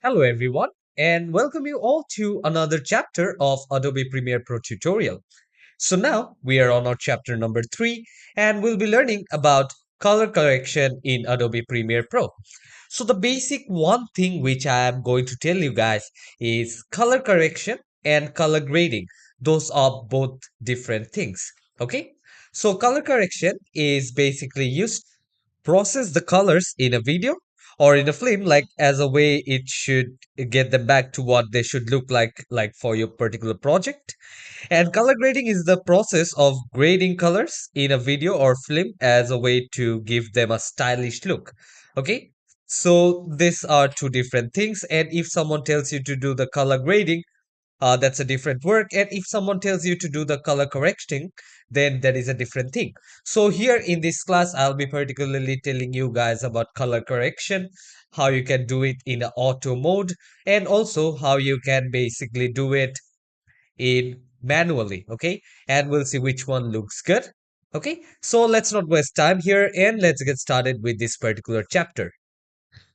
Hello everyone and welcome you all to another chapter of Adobe Premiere Pro tutorial. So now we are on our chapter number 3 and we'll be learning about color correction in Adobe Premiere Pro. So the basic one thing which I am going to tell you guys is color correction and color grading. Those are both different things. Okay. So color correction is basically used process the colors in a video or in a film like as a way it should get them back to what they should look like for your particular project. And color grading is the process of grading colors in a video or film as a way to give them a stylish look. Okay, so these are two different things, and if someone tells you to do the color grading, that's a different work. And if someone tells you to do the color correcting, then that is a different thing. So here in this class, I'll be particularly telling you guys about color correction, how you can do it in a auto mode, and also how you can basically do it in manually. Okay, and we'll see which one looks good. Okay, so let's not waste time here and let's get started with this particular chapter.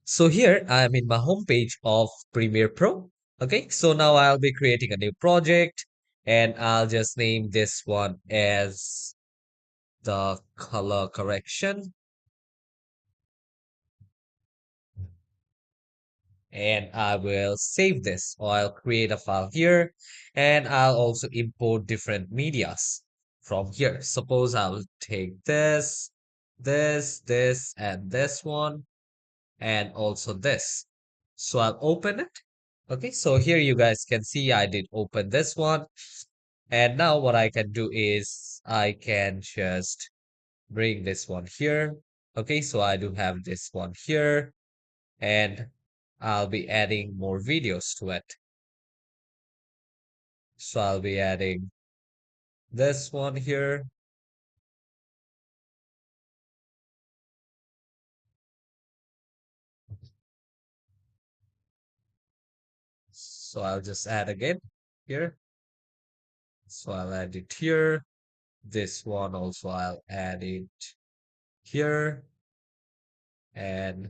So here I am in my homepage of Premiere Pro. Okay, so now I'll be creating a new project and I'll just name this one as the color correction. And I will save this or I'll create a file here and I'll also import different medias from here. Suppose I'll take this, and this one and also this. So I'll open it. Okay, so here you guys can see I did open this one. And now what I can do is I can just bring this one here. Okay, so I do have this one here and I'll be adding more videos to it. So I'll be adding this one here. So I'll just add again here. So I'll add it here. This one also I'll add it here. And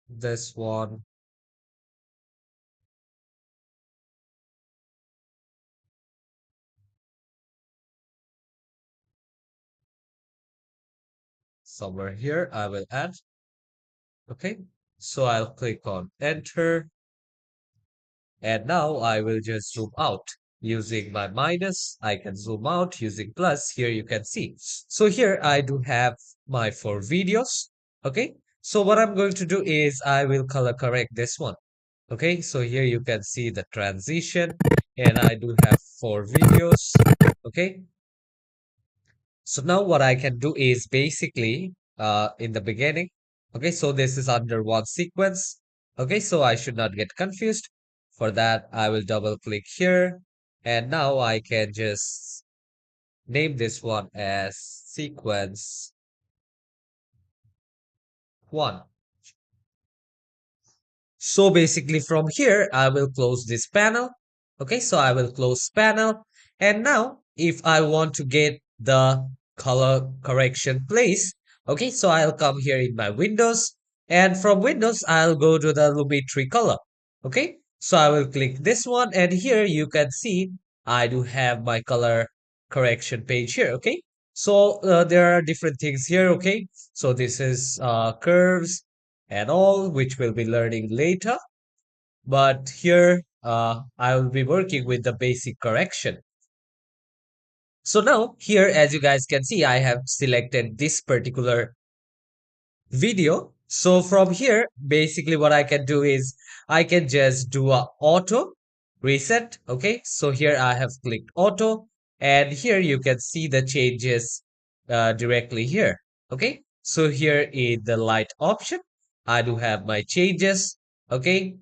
this one. Somewhere here I will add. Okay, so I'll click on enter and now I will just zoom out using my minus. I can zoom out using plus. Here you can see. So here I do have my 4 videos. Okay, so what I'm going to do is I will color correct this one. Okay, so here you can see the transition and I do have 4 videos. Okay, so now what I can do is basically in the beginning, okay, so this is under one sequence. Okay, so I should not get confused. For that, I will double click here and now I can just name this one as sequence 1. So basically from here, I will close this panel. Okay, so I will close panel. And now if I want to get the color correction place, okay, so I'll come here in my Windows and from Windows, I'll go to the Lumetri color. Okay, so I will click this one and here you can see I do have my color correction page here. Okay, so there are different things here. Okay, so this is curves and all, which we'll be learning later. But here, I will be working with the basic correction. So now here, as you guys can see, I have selected this particular video. So from here, basically what I can do is I can just do a auto reset. Okay, so here I have clicked auto and here you can see the changes directly here. Okay, so here in the light option, I do have my changes. Okay,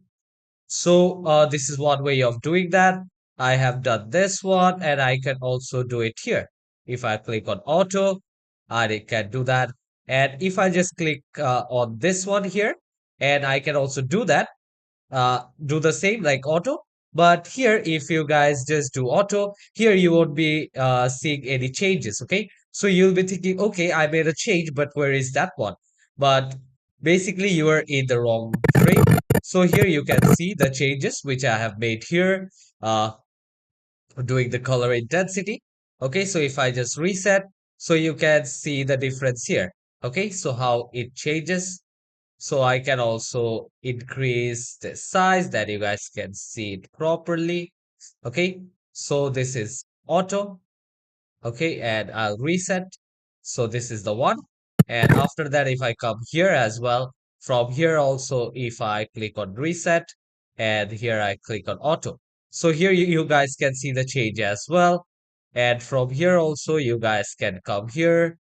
so this is one way of doing that. I have done this one and I can also do it here. If I click on auto, I can do that. And if I just click on this one here, and I can also do that, do the same like auto. But here, if you guys just do auto, here you won't be seeing any changes. Okay, so you'll be thinking, okay, I made a change, but where is that one? But basically, you are in the wrong frame. So here you can see the changes which I have made here, uh, doing the color intensity. Okay, so if I just reset, so you can see the difference here. Okay, so how it changes. So I can also increase the size that you guys can see it properly. Okay, so this is auto. Okay, and I'll reset. So this is the one. And after that, if I come here as well, from here also, if I click on reset, and here I click on auto. So here you guys can see the change as well. And from here also, you guys can come here,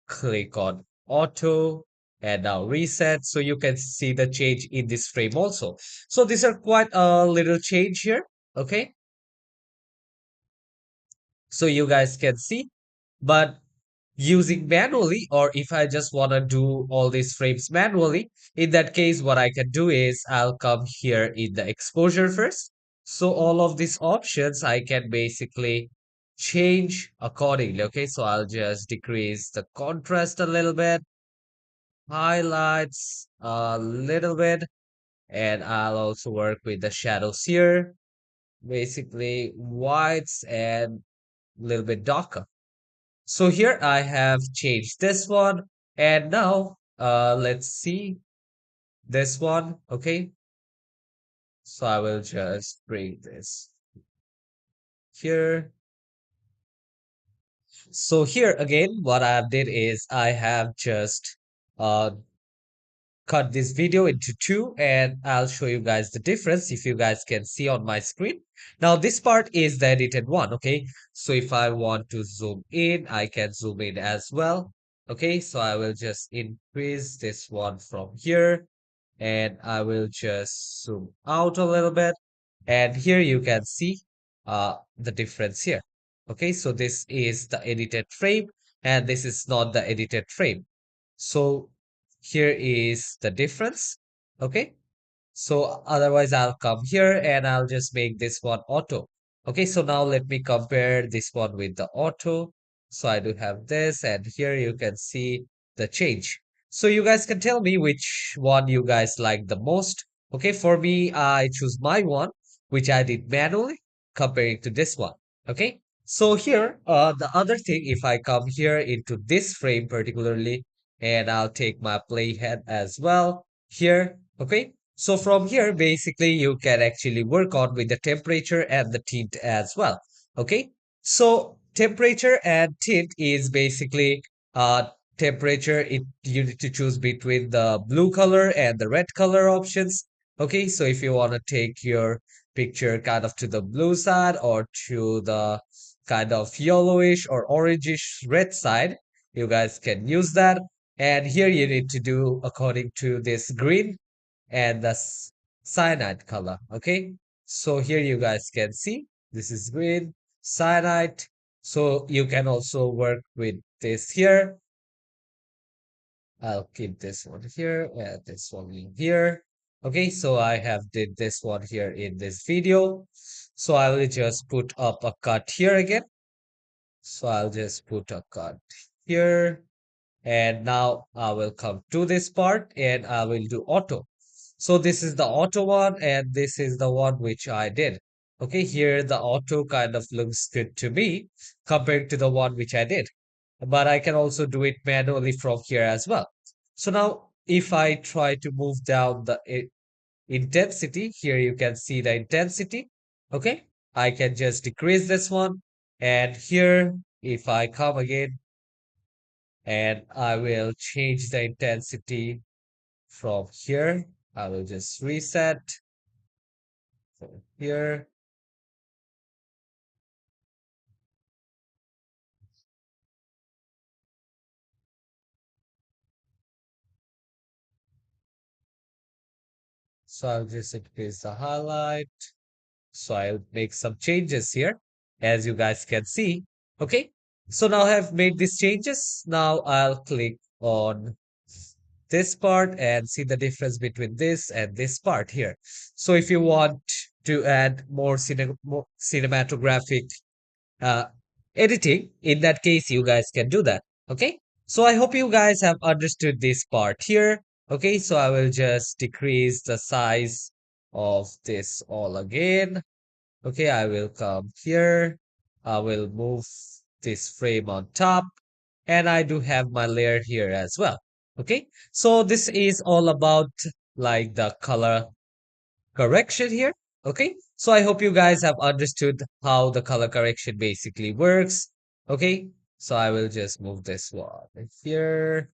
click on auto, and now reset. So you can see the change in this frame also. So these are quite a little change here. Okay, so you guys can see. But using manually, or if I just want to do all these frames manually, in that case, what I can do is I'll come here in the exposure first. So all of these options I can basically change accordingly. Okay, so I'll just decrease the contrast a little bit, highlights a little bit, and I'll also work with the shadows here, basically whites and a little bit darker. So here I have changed this one, and now let's see this one. Okay, so I will just bring this here. So here again, what I did is I have just uh cut this video into two, and I'll show you guys the difference if you guys can see on my screen. Now this part is the edited one. Okay, so if I want to zoom in, I can zoom in as well. Okay, so I will just increase this one from here, and I will just zoom out a little bit, and here you can see the difference here. Okay, so this is the edited frame, and this is not the edited frame. So here is the difference. Okay, so otherwise I'll come here and I'll just make this one auto. Okay, so now let me compare this one with the auto. So I do have this, and here you can see the change. So you guys can tell me which one you guys like the most. Okay, for me, I choose my one, which I did manually, comparing to this one. Okay, so here, the other thing, if I come here into this frame particularly, and I'll take my playhead as well here. Okay, so from here, basically, you can actually work on with the temperature and the tint as well. Okay, so temperature and tint is basically temperature. You need to choose between the blue color and the red color options. Okay, so if you want to take your picture kind of to the blue side or to the kind of yellowish or orangish red side, you guys can use that. And here you need to do according to this green and the cyanide color. Okay, so here you guys can see this is green, cyanide. So you can also work with this here. I'll keep this one here and this one in here. Okay, so I have did this one here in this video. So I will just put up a cut here again. So I'll just put a cut here. And now I will come to this part and I will do auto. So this is the auto one, and this is the one which I did. Okay, here the auto kind of looks good to me compared to the one which I did. But I can also do it manually from here as well. So now if I try to move down the intensity, here you can see the intensity. Okay, I can just decrease this one. And here, if I come again, and I will change the intensity from here. I will just reset from here. So I'll just increase the highlight. So I'll make some changes here, as you guys can see. Okay. So now I have made these changes. Now I'll click on this part and see the difference between this and this part here. So if you want to add more cinematographic uh, editing, in that case, you guys can do that. Okay. So I hope you guys have understood this part here. Okay, so I will just decrease the size of this all again. Okay, I will come here. I will move this frame on top, and I do have my layer here as well. Okay, so this is all about like the color correction here. Okay, so I hope you guys have understood how the color correction basically works. Okay, so I will just move this one here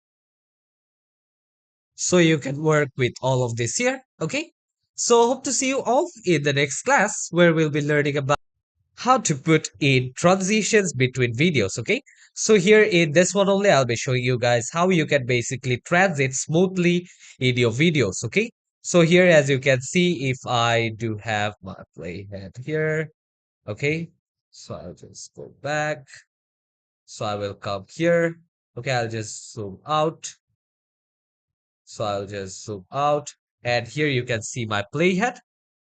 so you can work with all of this here. Okay, so hope to see you all in the next class where we'll be learning about how to put in transitions between videos. Okay, so here in this one only I'll be showing you guys how you can basically transit smoothly in your videos. Okay, so here as you can see, if I do have my playhead here, okay, so I'll just go back, so I will come here. Okay, I'll just zoom out, so I'll just zoom out, and here you can see my playhead.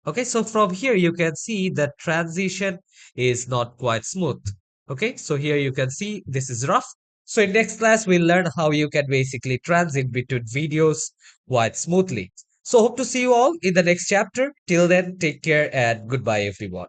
Okay, so from here you can see the transition is not quite smooth. Okay, so here you can see this is rough. So in next class we'll learn how you can basically transit between videos quite smoothly. So hope to see you all in the next chapter. Till then, take care and goodbye everyone.